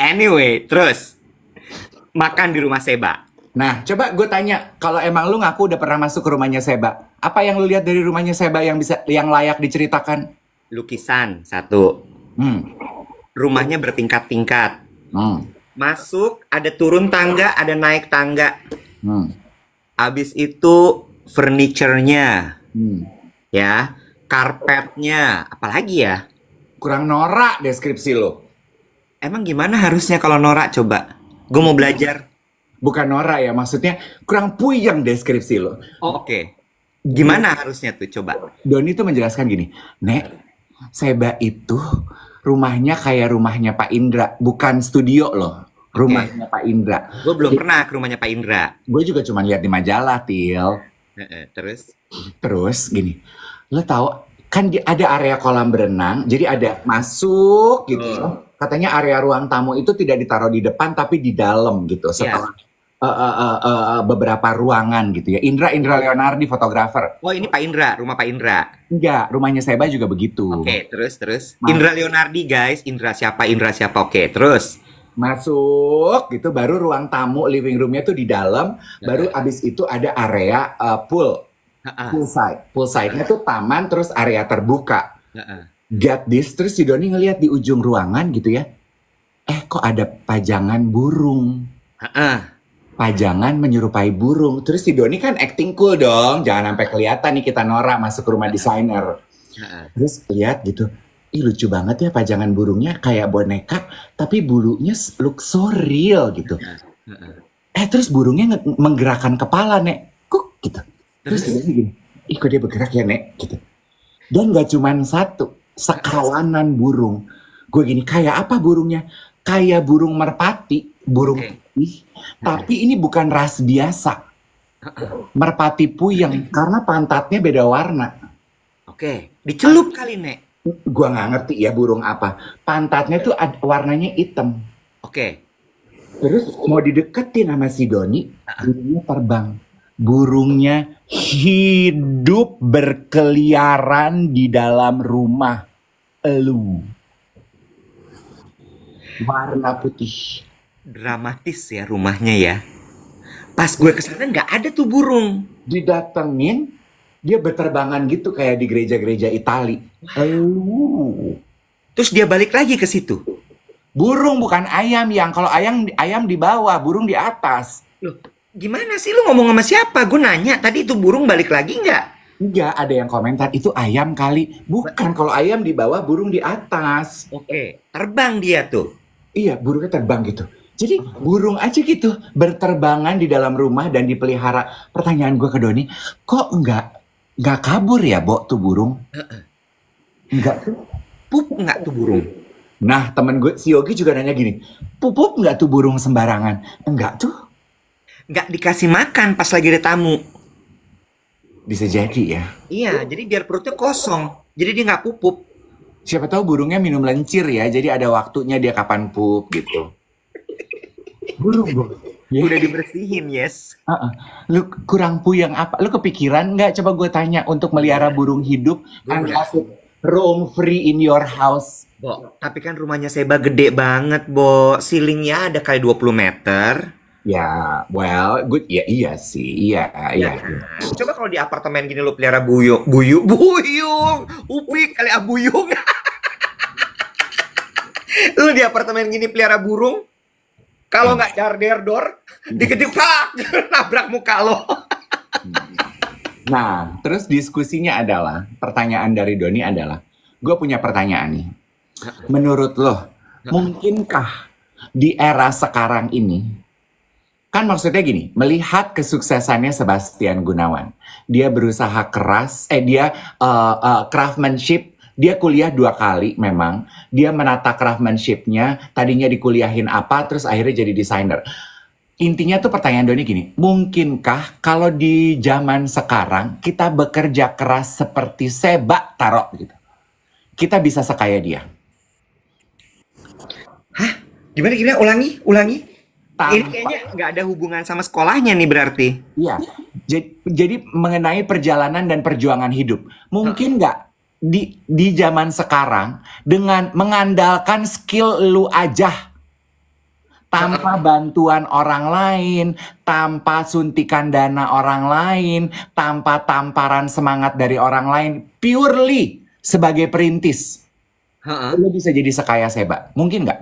Anyway, terus makan di rumah Seba. Nah, coba gue tanya, kalau emang lu ngaku udah pernah masuk ke rumahnya Seba, apa yang lu lihat dari rumahnya Seba yang layak diceritakan? Lukisan satu. Hmm. Rumahnya bertingkat-tingkat. Hmm. Masuk, ada turun tangga, ada naik tangga. Hmm. Abis itu furniture-nya, Hmm. ya, karpetnya, apalagi ya? Kurang norak deskripsi lo. Emang gimana harusnya kalau norak coba? Gue mau belajar. Bukan norak ya, maksudnya kurang puyeng deskripsi lo. Oh, oke. Gimana harusnya tuh coba? Doni tuh menjelaskan gini, Nek, Seba itu rumahnya kayak rumahnya Pak Indra, bukan studio loh. Rumahnya Pak Indra. Gue belum pernah ke rumahnya Pak Indra. Gue juga cuma lihat di majalah, Til. Terus? Terus gini, lo tahu kan ada area kolam berenang, jadi ada masuk gitu. Katanya area ruang tamu itu tidak ditaruh di depan tapi di dalam gitu. Setelah beberapa ruangan gitu ya. Indra Leonardi fotografer. Oh, ini Pak Indra, rumah Pak Indra. Enggak, rumahnya Seba juga begitu. Oke, terus. Indra Leonardi guys, Indra siapa? Oke, terus. Masuk gitu, baru ruang tamu living roomnya tuh di dalam, baru abis itu ada area poolside-nya tuh taman terus area terbuka. Get this, terus si Doni ngelihat di ujung ruangan gitu ya, kok ada pajangan burung. Pajangan menyerupai burung. Terus si Doni kan acting cool dong, jangan sampai kelihatan nih kita norak masuk ke rumah desainer. Terus lihat gitu, ih lucu banget ya pajangan burungnya kayak boneka, tapi bulunya look so real gitu. Terus burungnya menggerakkan kepala, Nek. Kuk gitu. Terus dia gini, ih kok dia bergerak ya, Nek? Gitu. Dan gak cuman satu, sekawanan burung. Gue gini, kayak apa burungnya? Kayak burung merpati, burung putih. Tapi ini bukan ras biasa. Merpati puyeng, karena pantatnya beda warna. Oke, dicelup kali, Nek. Gua nggak ngerti ya burung apa. Pantatnya tuh warnanya hitam. Oke. Terus mau dideketin sama si Doni, burungnya terbang. Burungnya hidup berkeliaran di dalam rumah elu. Warna putih. Dramatis ya rumahnya ya. Pas gue kesana nggak ada tuh burung. Didatengin, dia berterbangan gitu kayak di gereja-gereja Itali. Terus dia balik lagi ke situ. Burung bukan ayam, yang kalau ayam di bawah, burung di atas. Loh, gimana sih lu ngomong sama siapa? Gue nanya, tadi itu burung balik lagi nggak? Enggak, ada yang komentar itu ayam kali. Bukan, kalau ayam di bawah, burung di atas. Oke, terbang dia tuh. Iya, burungnya terbang gitu. Jadi burung aja gitu, berterbangan di dalam rumah dan dipelihara. Pertanyaan gue ke Doni, kok nggak kabur ya, Bo, tuh burung? Enggak tuh. Pup nggak tuh burung? Nah, temen gue, si Yogi juga nanya gini, pup nggak tuh burung sembarangan? Enggak tuh. Nggak dikasih makan pas lagi ada tamu. Bisa jadi ya. Iya, jadi biar perutnya kosong. Jadi dia nggak pup. Siapa tahu burungnya minum lencir ya, jadi ada waktunya dia kapan pup gitu. Burung. Ya. Udah dibersihin, yes. Lu kurang puyeng apa? Lu kepikiran nggak? Coba gue tanya, untuk melihara burung hidup, and have it roam free in your house. Bo, tapi kan rumahnya Seba gede banget, Bo. Ceilingnya ada kayak 20 meter. Ya, well, good. Ya, iya sih. Iya. Coba kalau di apartemen gini lu pelihara buyung. Upik kali abuyung. Lu di apartemen gini pelihara burung. Kalau nggak dar-der-dor, dikedepak, nabrak muka lo. Nah, terus diskusinya adalah, pertanyaan dari Doni adalah, gue punya pertanyaan nih. Menurut lo, mungkinkah di era sekarang ini, kan maksudnya gini, melihat kesuksesannya Sebastian Gunawan, dia berusaha keras, dia craftsmanship, dia kuliah 2 kali memang, dia menata craftsmanship-nya, tadinya dikuliahin apa, terus akhirnya jadi desainer. Intinya tuh pertanyaan Doni gini, mungkinkah kalau di zaman sekarang kita bekerja keras seperti Seba Tarok gitu, kita bisa sekaya dia? Hah? Gimana? Ulangi? Ini kayaknya nggak ada hubungan sama sekolahnya nih berarti. Iya. Jadi mengenai perjalanan dan perjuangan hidup, mungkin nggak di zaman sekarang dengan mengandalkan skill lu aja, tanpa bantuan orang lain, tanpa suntikan dana orang lain, tanpa tamparan semangat dari orang lain, purely sebagai perintis. Lo bisa jadi sekaya Seba. Mungkin nggak?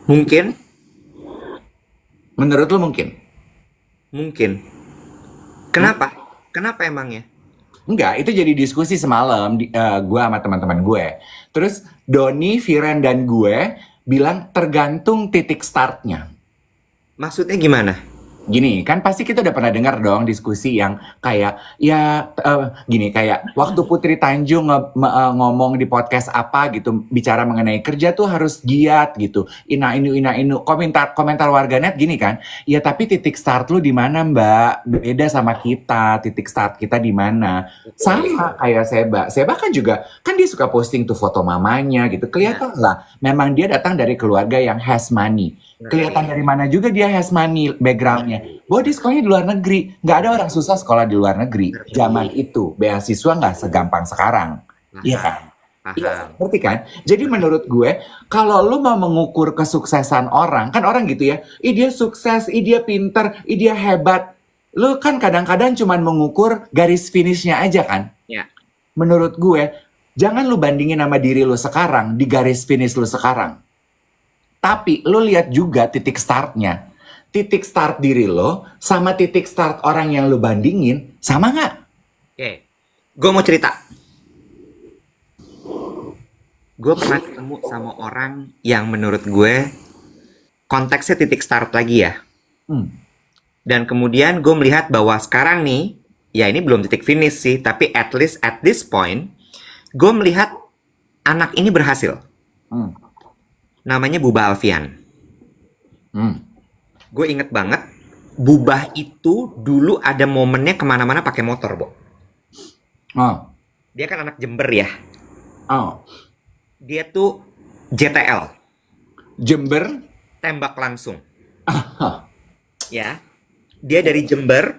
Mungkin. Menurut lo mungkin? Mungkin. Kenapa? Kenapa emangnya? Enggak, itu jadi diskusi semalam gue sama teman-teman gue. Terus Doni, Viren, dan gue bilang tergantung titik startnya. Maksudnya gimana? Gini, kan pasti kita udah pernah dengar dong diskusi yang kayak, gini, kayak waktu Putri Tanjung ngomong di podcast apa gitu, bicara mengenai kerja tuh harus giat gitu. Ina inu, komentar warganet gini kan, ya tapi titik start lu di mana Mbak? Beda sama kita, titik start kita di mana? Sama kayak Seba kan juga, kan dia suka posting tuh foto mamanya gitu, kelihatan lah, memang dia datang dari keluarga yang has money. Kelihatan dari mana juga dia has money backgroundnya. Bahwa dia sekolahnya di luar negeri. Nggak ada orang susah sekolah di luar negeri. Zaman itu, beasiswa nggak segampang sekarang. Iya kan? Iya, ngerti kan? Jadi menurut gue, kalau lu mau mengukur kesuksesan orang, kan orang gitu ya, dia sukses, dia pinter, dia hebat. Lu kan kadang-kadang cuma mengukur garis finishnya aja kan? Ya. Menurut gue, jangan lu bandingin sama diri lu sekarang, di garis finish lu sekarang. Tapi lo lihat juga titik startnya. Titik start diri lo sama titik start orang yang lo bandingin, sama nggak? Oke, gue mau cerita. Gue pernah ketemu sama orang yang menurut gue konteksnya titik start lagi ya. Dan kemudian gue melihat bahwa sekarang nih, ya ini belum titik finish sih, tapi at least at this point, gue melihat anak ini berhasil. Namanya Bubah Alfian. Gue inget banget, Bubah itu dulu ada momennya kemana-mana pakai motor, Bo. Dia kan anak Jember ya. Dia tuh JTL. Jember? Tembak langsung. Ya. Dia dari Jember.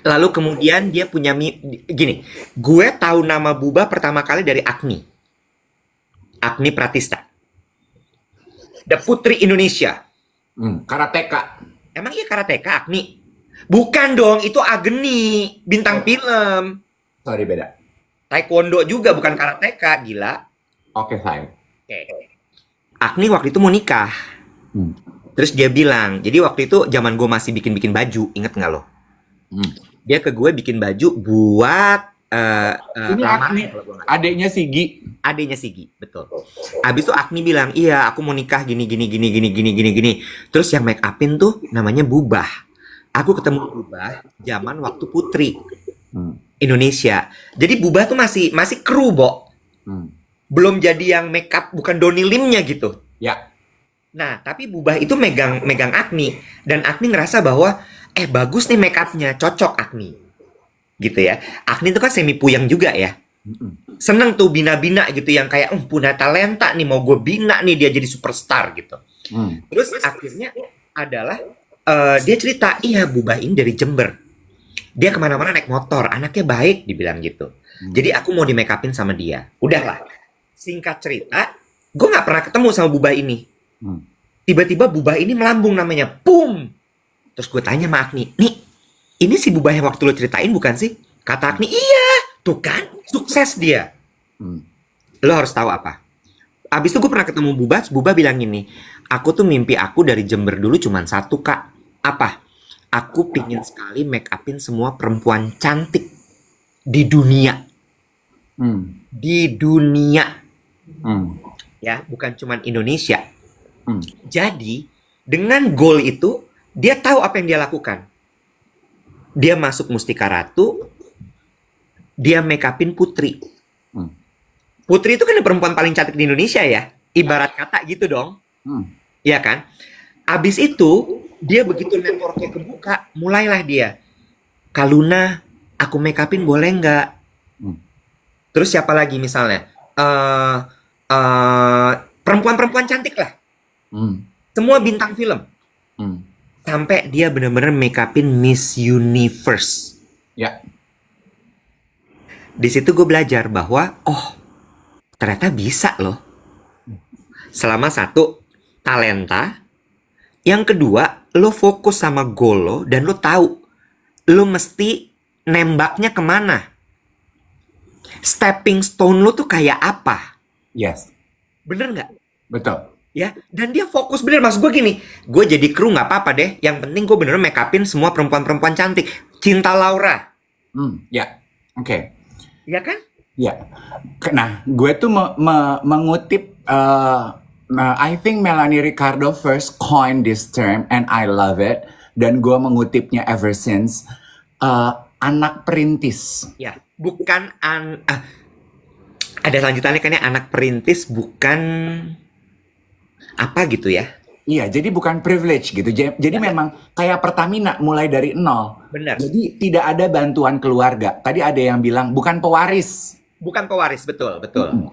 Lalu kemudian dia punya gini. Gue tahu nama Bubah pertama kali dari Agni. Agni Pratista. The Putri Indonesia. Karateka. Emang iya karateka, Agni? Bukan dong, itu Agni, bintang film. Sorry, beda. Taekwondo juga, bukan karateka, gila. Oke, sayang. Agni waktu itu mau nikah. Terus dia bilang, jadi waktu itu zaman gue masih bikin-bikin baju, inget nggak lo? Dia ke gue bikin baju buat ini Agni, adiknya Sigi. Adiknya Sigi, betul. Abis itu Agni bilang, iya aku mau nikah gini. Terus yang make upin tuh namanya Bubah. Aku ketemu Bubah zaman waktu Putri Indonesia. Jadi Bubah tuh masih kru, Bo. Belum jadi yang make up, bukan Donny Limnya gitu. Ya. Nah, tapi Bubah itu megang Agni. Dan Agni ngerasa bahwa, bagus nih make upnya, cocok Agni. Gitu ya. Agni itu kan semi puyeng juga ya. Seneng tuh bina-bina gitu yang kayak punya talenta nih, mau gue bina nih dia jadi superstar gitu. Terus akhirnya adalah dia cerita, iya Bubah ini dari Jember. Dia kemana-mana naik motor, anaknya baik dibilang gitu. Jadi aku mau di make upin sama dia. Udahlah. Singkat cerita, gue nggak pernah ketemu sama Bubah ini. Tiba-tiba Bubah ini melambung namanya, pum. Terus gue tanya sama Agni, nih ini si Bubah yang waktu lo ceritain bukan sih? Kata Agni, iya. Tuh kan, sukses dia. Lo harus tahu apa? Abis itu gue pernah ketemu Bubah bilang gini, aku tuh mimpi aku dari Jember dulu cuman satu, Kak. Apa? Aku pingin sekali make upin semua perempuan cantik di dunia. Di dunia. Ya, bukan cuman Indonesia. Jadi, dengan goal itu, dia tahu apa yang dia lakukan. Dia masuk Mustika Ratu, dia make upin Putri. Putri itu kan perempuan paling cantik di Indonesia ya. Ibarat kata gitu dong. Iya kan? Abis itu, dia begitu networknya kebuka, mulailah dia. Kaluna, aku make upin boleh nggak? Terus siapa lagi misalnya? Perempuan-perempuan cantik lah. Semua bintang film. Sampai dia benar-benar make upin Miss Universe. Ya. Di situ gue belajar bahwa, ternyata bisa loh. Selama satu, talenta. Yang kedua, lo fokus sama goal lo dan lo tahu lo mesti nembaknya kemana. Stepping stone lo tuh kayak apa? Yes. Bener nggak? Betul. Ya, dan dia fokus bener. Maksud gue gini, gue jadi kru nggak apa-apa deh. Yang penting gue bener make upin semua perempuan-perempuan cantik. Cinta Laura. Ya, oke. Ya kan? Ya. Nah, gue tuh mengutip, I think Melanie Ricardo first coined this term and I love it. Dan gue mengutipnya ever since. Anak perintis. Ya, bukan ada lanjutannya kan ya, anak perintis bukan apa gitu ya. Iya, jadi bukan privilege gitu. Jadi memang kayak Pertamina mulai dari nol. Benar. Jadi tidak ada bantuan keluarga. Tadi ada yang bilang bukan pewaris. Bukan pewaris, betul.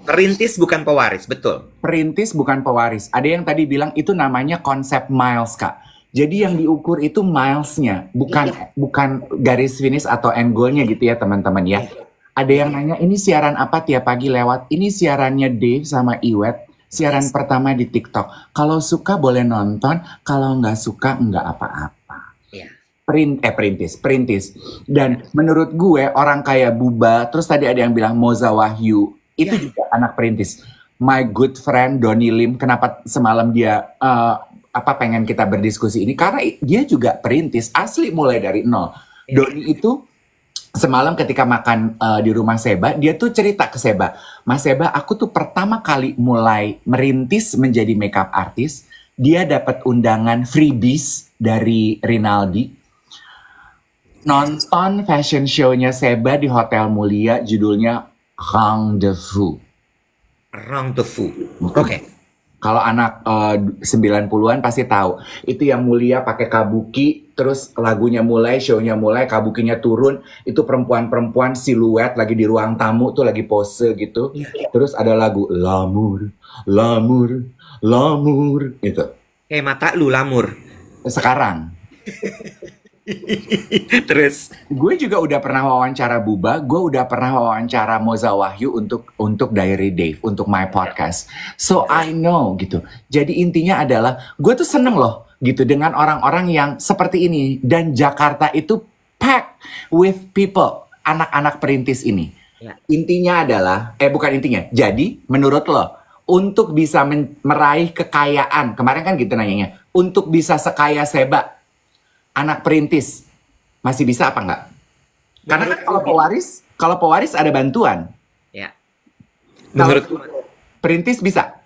Perintis bukan pewaris, betul. Perintis bukan pewaris. Ada yang tadi bilang itu namanya konsep miles, Kak. Jadi yang diukur itu milesnya, bukan garis finish atau end goalnya gitu ya teman-teman ya. Ada yang nanya, ini siaran apa tiap pagi lewat? Ini siarannya Dave sama Iwet. Siaran pertama di TikTok. Kalau suka boleh nonton, kalau nggak suka nggak apa-apa. Perintis. Dan menurut gue orang kayak Buba, terus tadi ada yang bilang Moza Wahyu, itu juga anak perintis. My good friend Donny Lim, kenapa semalam dia pengen kita berdiskusi ini? Karena dia juga perintis, asli mulai dari nol. Donny itu semalam ketika makan di rumah Seba, dia tuh cerita ke Seba, Mas Seba, aku tuh pertama kali mulai merintis menjadi makeup artist, dia dapat undangan freebies dari Rinaldi, nonton fashion show-nya Seba di Hotel Mulia, judulnya Rendezvous. Oke. Kalau anak 90-an pasti tahu. Itu yang Mulia pakai kabuki, terus lagunya mulai, show-nya mulai, kabukinya turun. Itu perempuan-perempuan siluet lagi di ruang tamu tuh lagi pose gitu. Terus ada lagu L'amour, l'amour, l'amour gitu. Kayak mata lu Lamur. Sekarang. Terus gue juga udah pernah wawancara Buba, gue udah pernah wawancara Moza Wahyu untuk Diary Dave, untuk my podcast. So I know gitu. Jadi intinya adalah gue tuh seneng loh gitu dengan orang-orang yang seperti ini, dan Jakarta itu packed with people, anak-anak perintis ini. Intinya adalah bukan intinya. Jadi menurut lo untuk bisa meraih kekayaan, kemarin kan gitu nanyanya, untuk bisa sekaya Seba, anak perintis masih bisa apa enggak? Karena kan kalau pewaris ada bantuan. Ya. Menurut perintis bisa.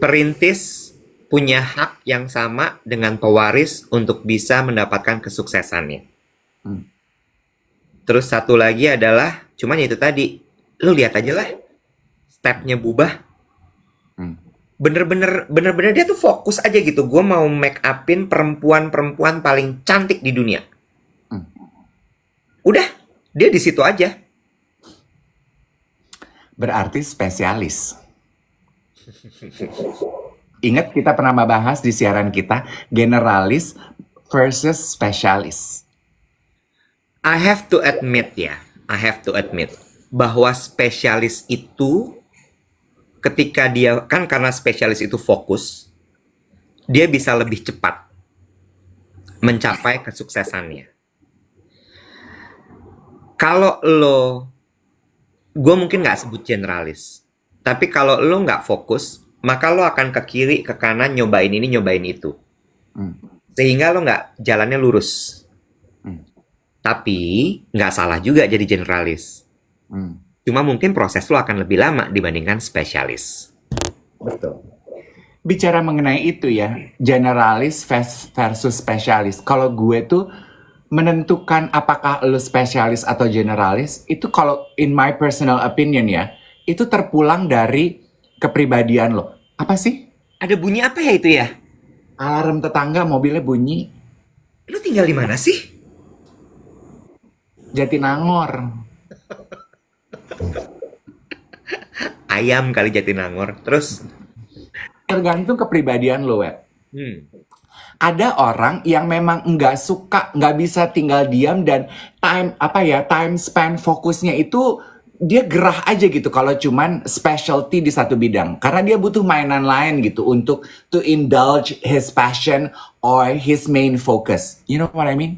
Perintis punya hak yang sama dengan pewaris untuk bisa mendapatkan kesuksesannya. Terus satu lagi adalah, cuman itu tadi, lu lihat aja lah stepnya Bubah. Bener-bener dia tuh fokus aja gitu. Gue mau make upin perempuan paling cantik di dunia. Udah, dia di situ aja. Berarti spesialis. Ingat kita pernah bahas di siaran kita, generalis versus spesialis. I have to admit bahwa spesialis itu ketika dia, kan karena spesialis itu fokus, dia bisa lebih cepat mencapai kesuksesannya. Kalau lo, gue mungkin nggak sebut generalis, tapi kalau lo nggak fokus, maka lo akan ke kiri, ke kanan, nyobain ini, nyobain itu. Sehingga lo nggak jalannya lurus. Tapi nggak salah juga jadi generalis. Cuma mungkin proses lo akan lebih lama dibandingkan spesialis. Betul. Bicara mengenai itu ya, generalis versus spesialis. Kalau gue tuh menentukan apakah lo spesialis atau generalis, itu kalau in my personal opinion ya, itu terpulang dari kepribadian lo. Apa sih? Ada bunyi apa ya itu ya? Alarm tetangga, mobilnya bunyi. Lo tinggal di mana sih? Jatinangor. Ayam kali Jatinangor. Terus tergantung kepribadian lo, Web. Ada orang yang memang nggak suka, nggak bisa tinggal diam, dan time span fokusnya itu dia gerah aja gitu kalau cuman specialty di satu bidang. Karena dia butuh mainan lain gitu untuk to indulge his passion or his main focus. You know what I mean?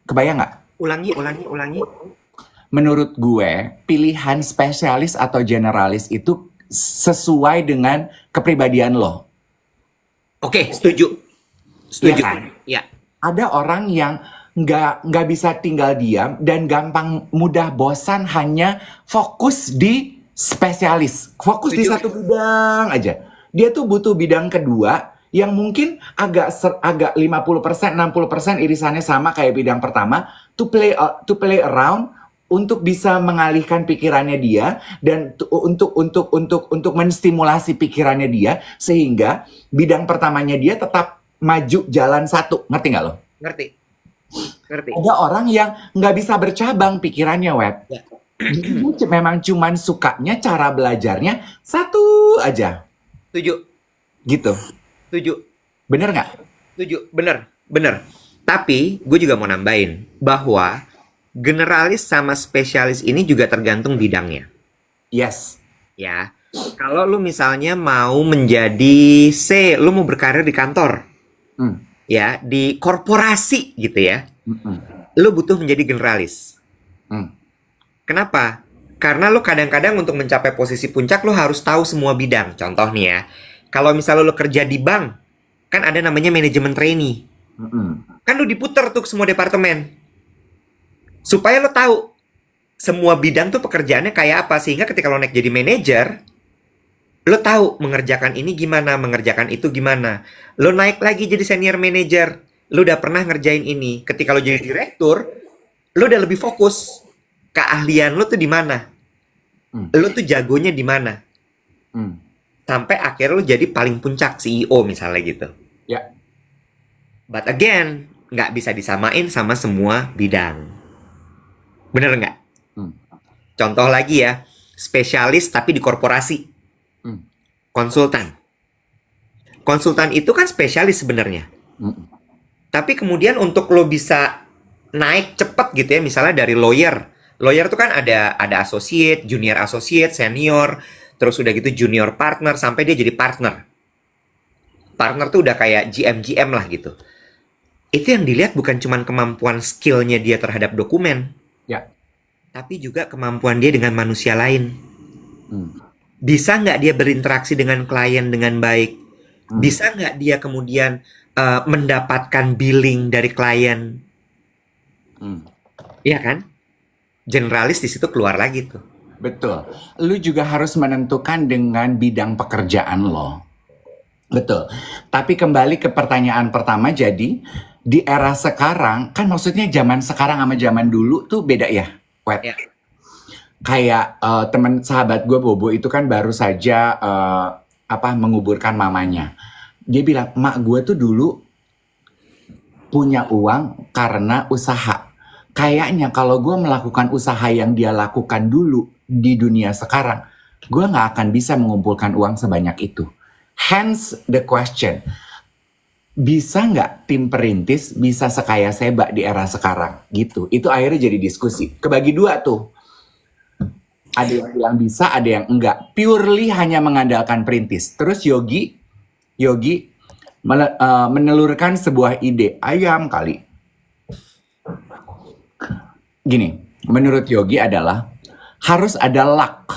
Kebayang nggak? Ulangi. Menurut gue, pilihan spesialis atau generalis itu sesuai dengan kepribadian lo. Oke, setuju. Iya kan? Ya. Ada orang yang nggak bisa tinggal diam dan gampang mudah bosan hanya fokus di spesialis, fokus di satu bidang aja. Dia tuh butuh bidang kedua yang mungkin agak 50%, 60% irisannya sama kayak bidang pertama, to play around, untuk bisa mengalihkan pikirannya dia dan untuk menstimulasi pikirannya dia sehingga bidang pertamanya dia tetap maju jalan satu. Ngerti nggak lo? Ngerti. Ada orang yang nggak bisa bercabang pikirannya, Web. Ya. Memang cuman sukanya cara belajarnya satu aja. Setuju. Gitu. Setuju. Bener nggak? Setuju. Bener. Tapi gue juga mau nambahin bahwa generalis sama spesialis ini juga tergantung bidangnya. Yes. Ya. Kalau lu misalnya mau menjadi lu mau berkarir di kantor. Ya, di korporasi gitu ya. Lu butuh menjadi generalis. Kenapa? Karena lu kadang-kadang untuk mencapai posisi puncak lu harus tahu semua bidang. Contoh nih ya, kalau misalnya lu kerja di bank, kan ada namanya manajemen trainee. Kan lu diputer tuh ke semua departemen. Supaya lu tahu semua bidang tuh pekerjaannya kayak apa, sehingga ketika lo naik jadi manajer, lo tahu mengerjakan ini gimana, mengerjakan itu gimana. Lo naik lagi jadi senior manager, lo udah pernah ngerjain ini. Ketika lo jadi direktur, lo udah lebih fokus. Keahlian lo tuh di mana? Lo tuh jagonya di mana? Sampai akhirnya lo jadi paling puncak CEO misalnya gitu. Ya. But again, nggak bisa disamain sama semua bidang. Bener nggak? Contoh lagi ya, spesialis tapi di korporasi. Konsultan. Konsultan itu kan spesialis sebenarnya. Tapi kemudian untuk lo bisa naik cepat gitu ya, misalnya dari lawyer. Lawyer itu kan ada associate, junior associate, senior, terus udah gitu junior partner sampai dia jadi partner. Partner tuh udah kayak GM lah gitu. Itu yang dilihat bukan cuma kemampuan skillnya dia terhadap dokumen. Ya. Tapi juga kemampuan dia dengan manusia lain. Bisa nggak dia berinteraksi dengan klien dengan baik? Bisa nggak dia kemudian mendapatkan billing dari klien? Iya kan? Generalis di situ keluar lagi tuh. Betul. Lu juga harus menentukan dengan bidang pekerjaan lo. Betul. Tapi kembali ke pertanyaan pertama, jadi di era sekarang, kan maksudnya zaman sekarang sama zaman dulu tuh beda ya, Web? Ya. Kayak teman sahabat gue Bobo itu kan baru saja menguburkan mamanya. Dia bilang, mak gue tuh dulu punya uang karena usaha. Kayaknya kalau gue melakukan usaha yang dia lakukan dulu di dunia sekarang, gue nggak akan bisa mengumpulkan uang sebanyak itu. Hence the question, bisa nggak tim perintis bisa sekaya Seba di era sekarang? Gitu. Itu akhirnya jadi diskusi. Kebagi dua tuh. Ada yang bilang bisa, ada yang enggak. Purely hanya mengandalkan perintis. Terus Yogi menelurkan sebuah ide. Ayam kali. Gini, menurut Yogi adalah harus ada luck.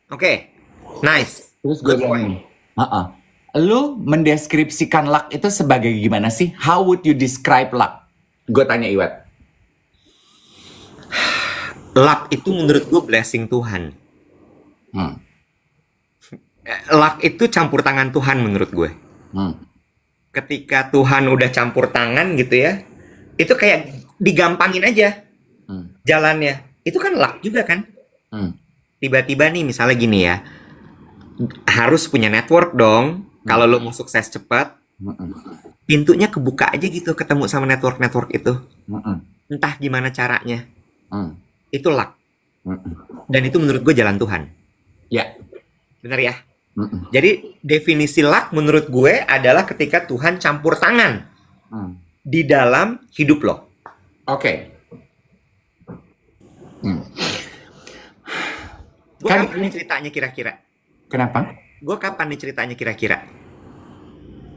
Oke. Nice. Terus gue bilang, lu mendeskripsikan luck itu sebagai gimana sih? How would you describe luck? Gue tanya Iwet. Luck itu menurut gue blessing Tuhan. Luck itu campur tangan Tuhan menurut gue. Ketika Tuhan udah campur tangan gitu ya, itu kayak digampangin aja jalannya. Itu kan luck juga kan. Tiba-tiba nih misalnya gini ya, harus punya network dong. Kalau lo mau sukses cepat, pintunya kebuka aja gitu, ketemu sama network itu. Entah gimana caranya. Itu luck. Dan itu menurut gue jalan Tuhan. Ya. Benar ya? Jadi definisi luck menurut gue adalah ketika Tuhan campur tangan di dalam hidup lo. Oke. Gue kapan nih ceritanya kira-kira? Kenapa? Gue kapan nih ceritanya kira-kira?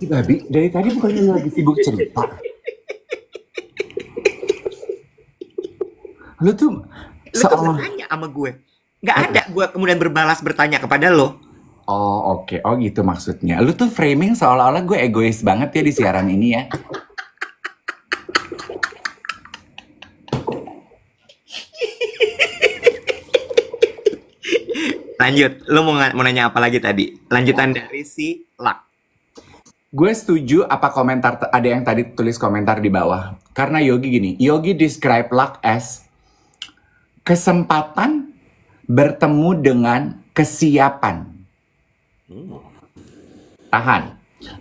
Si babi, dari tadi bukannya lu lagi sibuk cerita. Lu tuh bertanya sama gue. Gak ada gue kemudian berbalas bertanya kepada lo. Oh oke. Oh gitu maksudnya. Lu tuh framing seolah-olah gue egois banget ya di siaran ini ya. Lanjut, lo mau nanya apa lagi tadi? Lanjutan dari si Luck. Gue setuju apa komentar, ada yang tadi tulis komentar di bawah. Karena Yogi gini, Yogi describe luck as kesempatan bertemu dengan kesiapan. Tahan.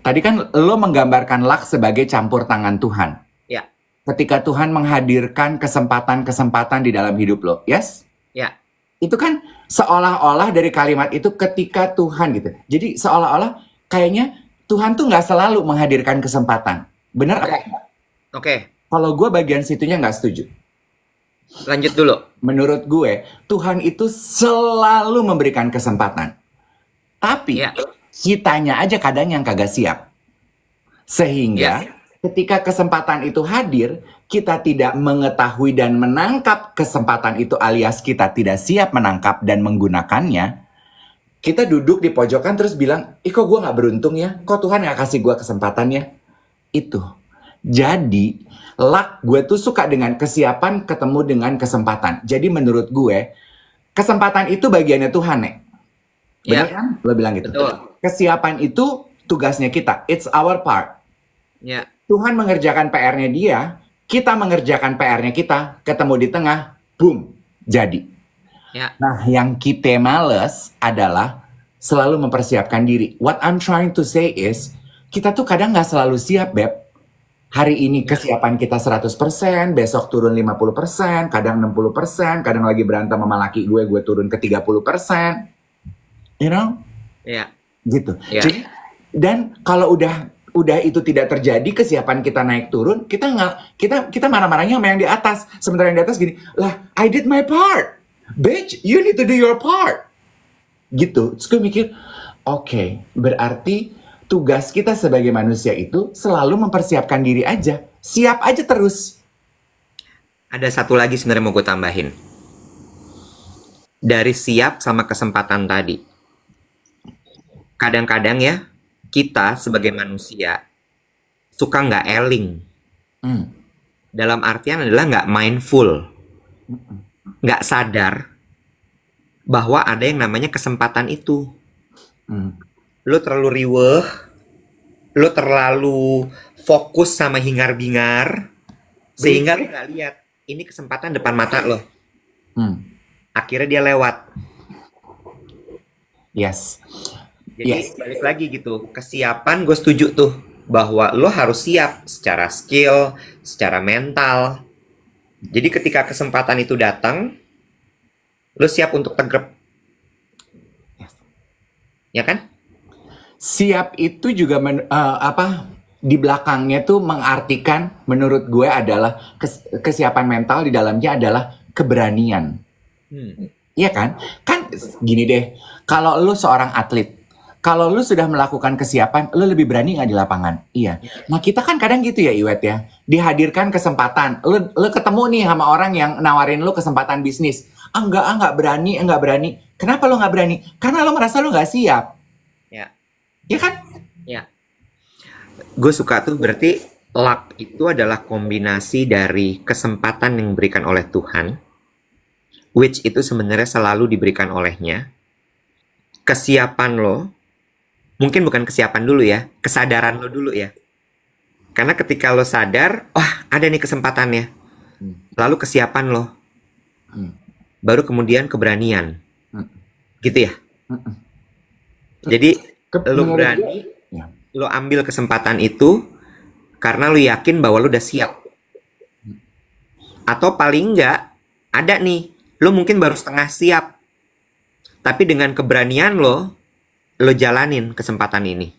Tadi kan lo menggambarkan luck sebagai campur tangan Tuhan. Ya. Ketika Tuhan menghadirkan kesempatan-kesempatan di dalam hidup lo, yes? Ya. Itu kan seolah-olah dari kalimat itu ketika Tuhan gitu. Jadi seolah-olah kayaknya Tuhan tuh nggak selalu menghadirkan kesempatan. Bener apa? Oke. Kalau gue bagian situnya nggak setuju. Lanjut dulu. Menurut gue, Tuhan itu selalu memberikan kesempatan. Tapi kitanya aja kadang yang kagak siap. Sehingga ketika kesempatan itu hadir, kita tidak mengetahui dan menangkap kesempatan itu alias kita tidak siap menangkap dan menggunakannya. Kita duduk di pojokan terus bilang, ih kok gue gak beruntung ya? Kok Tuhan gak kasih gue kesempatannya? Itu. Jadi, luck gue tuh suka dengan kesiapan ketemu dengan kesempatan. Jadi menurut gue, kesempatan itu bagiannya Tuhan, Nek. Bener kan? Lo bilang gitu. Betul. Kesiapan itu tugasnya kita. It's our part. Ya. Tuhan mengerjakan PR-nya dia, kita mengerjakan PR-nya kita, ketemu di tengah, boom, jadi. Ya. Nah, yang kita males adalah selalu mempersiapkan diri. What I'm trying to say is, kita tuh kadang nggak selalu siap, Beb. Hari ini kesiapan kita 100%, besok turun 50%, kadang 60%, kadang lagi berantem sama laki gue turun ke 30%. You know? Iya. Gitu. Ya. Jadi, dan kalau udah itu tidak terjadi, kesiapan kita naik turun, kita marah-marahnya sama yang di atas. Sementara yang di atas gini, lah, I did my part. Bitch, you need to do your part. Gitu. Terus gue mikir, oke, berarti tugas kita sebagai manusia itu selalu mempersiapkan diri aja. Siap aja terus. Ada satu lagi sebenarnya mau gue tambahin. Dari siap sama kesempatan tadi. Kadang-kadang ya, kita sebagai manusia suka nggak eling. Dalam artian adalah nggak mindful. Nggak sadar bahwa ada yang namanya kesempatan itu. Lo terlalu riweh, lo terlalu fokus sama hingar-bingar, sehingga lo nggak lihat ini kesempatan depan mata lo. Akhirnya dia lewat. Yes. Jadi balik lagi gitu, kesiapan gue setuju tuh bahwa lo harus siap secara skill, secara mental. Jadi ketika kesempatan itu datang, lo siap untuk tegrep. Ya kan? Siap itu juga di belakangnya tuh mengartikan menurut gue adalah kesiapan mental di dalamnya adalah keberanian. Iya kan? Kan gini deh, kalau lo seorang atlet, kalau lu sudah melakukan kesiapan, lu lebih berani nggak di lapangan? Iya. Nah kita kan kadang gitu ya Iwet ya. Dihadirkan kesempatan. Lu ketemu nih sama orang yang nawarin lu kesempatan bisnis. Enggak berani, enggak berani. Kenapa lu nggak berani? Karena lu merasa lu nggak siap. Ya. Iya kan? Ya. Gue suka tuh berarti luck itu adalah kombinasi dari kesempatan yang diberikan oleh Tuhan, which itu sebenarnya selalu diberikan olehnya. Kesiapan lo, mungkin bukan kesiapan dulu ya, kesadaran lo dulu ya. Karena ketika lo sadar, wah ada nih kesempatannya. Lalu kesiapan lo. Baru kemudian keberanian. Gitu ya. Jadi lo berani, lo ambil kesempatan itu karena lo yakin bahwa lo udah siap. Atau paling enggak, ada nih, lo mungkin baru setengah siap. Tapi dengan keberanian lo jalanin kesempatan ini.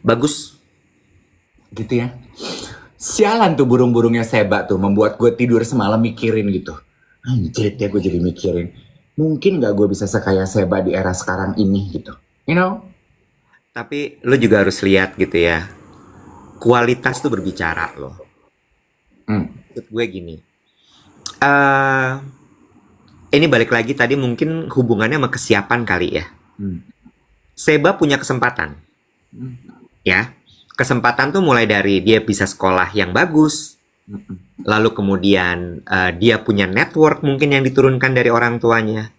Bagus. Gitu ya. Sialan tuh burung-burungnya Seba tuh, membuat gue tidur semalam mikirin gitu. Anjir ya gue jadi mikirin. mungkin nggak gue bisa sekaya Seba di era sekarang ini gitu. You know? Tapi lo juga harus lihat gitu ya. Kualitas tuh berbicara loh. Maksud gue gini. Ini balik lagi tadi mungkin hubungannya sama kesiapan kali ya. Seba punya kesempatan. Ya. Kesempatan tuh mulai dari dia bisa sekolah yang bagus. Lalu kemudian dia punya network mungkin yang diturunkan dari orang tuanya.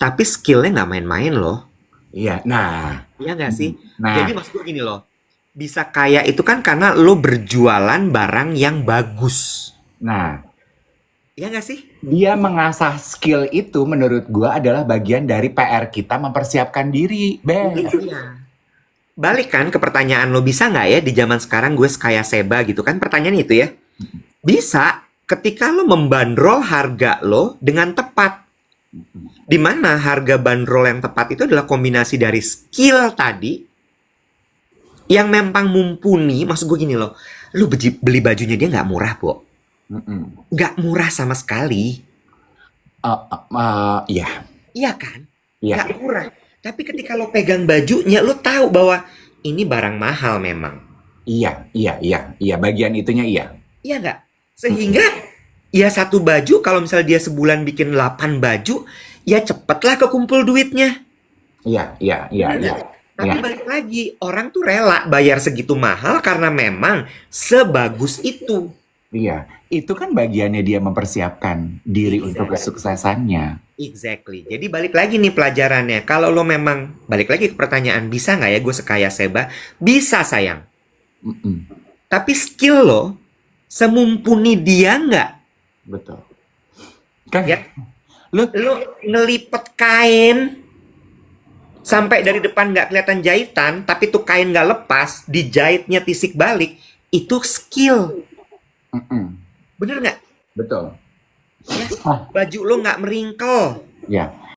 Tapi skillnya nggak main-main loh. Iya, nah. Iya nggak sih? Nah. Jadi maksud gue gini loh. Bisa kaya itu kan karena lo berjualan barang yang bagus. Nah. Iya nggak sih? Dia mengasah skill itu menurut gue adalah bagian dari PR kita mempersiapkan diri, Ben. Iya. Balik kan ke pertanyaan lo, bisa nggak ya di zaman sekarang gue sekaya Seba gitu kan, pertanyaan itu ya. Bisa ketika lo membandrol harga lo dengan tepat. Dimana harga bandrol yang tepat itu adalah kombinasi dari skill tadi yang memang mumpuni. Maksud gue gini loh, lo beli bajunya dia nggak murah, Bo. Nggak murah sama sekali. Iya. Iya kan? Iya. Nggak murah. Tapi ketika lo pegang bajunya, lo tahu bahwa ini barang mahal memang. Iya. Bagian itunya iya. Iya nggak? Sehingga ya satu baju, kalau misalnya dia sebulan bikin 8 baju, ya cepetlah kekumpul duitnya. Iya. Tapi balik lagi, orang tuh rela bayar segitu mahal karena memang sebagus itu. Iya, itu kan bagiannya dia mempersiapkan diri untuk kesuksesannya. Exactly. Jadi balik lagi nih pelajarannya. Kalau lo memang, balik lagi ke pertanyaan, bisa nggak ya gue sekaya Seba? Bisa sayang. Tapi skill lo semumpuni dia nggak? Betul. Kan? Ya? Lo ngelipet kain sampai dari depan nggak kelihatan jahitan, tapi tuh kain nggak lepas, dijahitnya tisik balik, itu skill. Bener nggak? Betul. Ya, baju lo nggak meringkel. Ya.